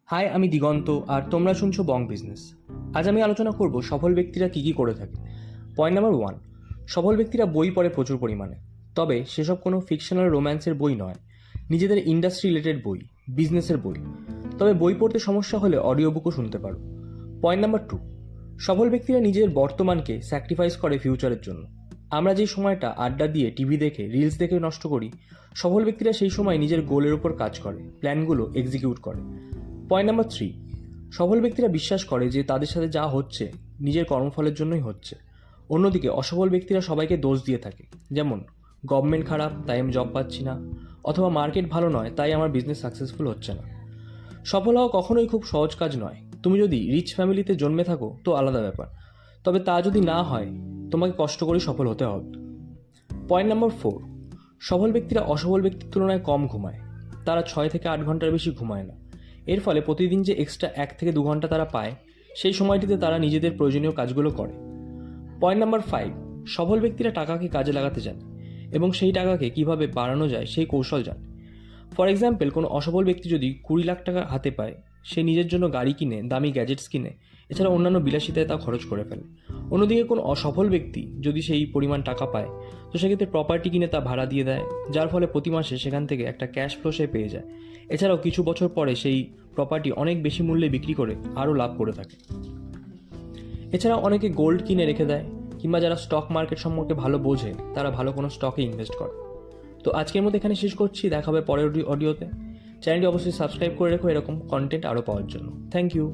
High, আমি দিগন্ত আর তোমরা শুনছো বং বিজনেস। আজ আমি আলোচনা করব সফল ব্যক্তিরা কী কী করে থাকে। পয়েন্ট নাম্বার 1, সফল ব্যক্তিরা বই পড়ে প্রচুর পরিমাণে, তবে সেসব কোনো ফিকশনাল রোম্যান্সের বই নয়, নিজেদের ইন্ডাস্ট্রি রিলেটেড বই, বিজনেসের বই। তবে বই পড়তে সমস্যা হলে অডিও বুকও শুনতে পারো। পয়েন্ট নাম্বার 2, সফল ব্যক্তিরা নিজের বর্তমানকে স্যাক্রিফাইস করে ফিউচারের জন্য। আমরা যে সময়টা আড্ডা দিয়ে টিভি দেখে রিলস দেখে নষ্ট করি, সফল ব্যক্তিরা সেই সময় নিজের গোলের উপর কাজ করে, প্ল্যানগুলো এক্সিকিউট করে। পয়েন্ট নাম্বার 3, সফল ব্যক্তিরা বিশ্বাস করে যে তাদের সাথে যা হচ্ছে নিজের কর্মফলের জন্যই হচ্ছে। অন্যদিকে অসফল ব্যক্তিরা সবাইকে দোষ দিয়ে থাকে, যেমন গভর্নমেন্ট খারাপ তাই আমি জব পাচ্ছি না, অথবা মার্কেট ভালো নয় তাই আমার বিজনেস সাকসেসফুল হচ্ছে না। সফল হওয়া কখনোই খুব সহজ কাজ নয়। তুমি যদি রিচ ফ্যামিলিতে জন্মে থাকো তো আলাদা ব্যাপার, তবে তা যদি না হয় তোমাকে কষ্ট করে সফল হতে হবে। পয়েন্ট নাম্বার 4, সফল ব্যক্তিরা অসফল ব্যক্তির তুলনায় কম ঘুমায়। তারা 6 থেকে 8 ঘন্টার বেশি ঘুমায় না। এর ফলে প্রতিদিন যে এক্সট্রা 1 থেকে 2 ঘন্টা তারা পায়, সেই সময়টিতে তারা নিজেদের প্রয়োজনীয় কাজগুলো করে। পয়েন্ট নাম্বার 5, সফল ব্যক্তিরা টাকাকে কাজে লাগাতে জানে এবং সেই টাকাকে কিভাবে বাড়ানো যায় সেই কৌশল জানে। ফর এক্সাম্পল, কোনো অসফল ব্যক্তি যদি 20 লাখ টাকা হাতে পায়, সে নিজের জন্য গাড়ি কিনে, দামি গ্যাজেটস কিনে, এছাড়া অন্যান্য বিলাসিতায় তা খরচ করে ফেলে। অন্যদিকে কোনো অসফল ব্যক্তি যদি সেই পরিমাণ টাকা পায়, তো সেক্ষেত্রে প্রপার্টি কিনে তা ভাড়া দিয়ে দেয়, যার ফলে প্রতি মাসে সেখান থেকে একটা ক্যাশ ফ্লো সে পেয়ে যায়। এছাড়াও কিছু বছর পরে সেই প্রপার্টি অনেক বেশি মূল্যে বিক্রি করে আরও লাভ করে থাকে। এছাড়াও অনেকে গোল্ড কিনে রেখে দেয়, কিংবা যারা স্টক মার্কেট সম্পর্কে ভালো বোঝে তারা ভালো কোনো স্টকে ইনভেস্ট করে। তো আজকের মতো এখানে শেষ করছি, দেখা হবে পরের অডিওতে। চ্যানেলটি অবশ্যই সাবস্ক্রাইব করে রেখো এরকম কন্টেন্ট আরও পাওয়ার জন্য। Thank you.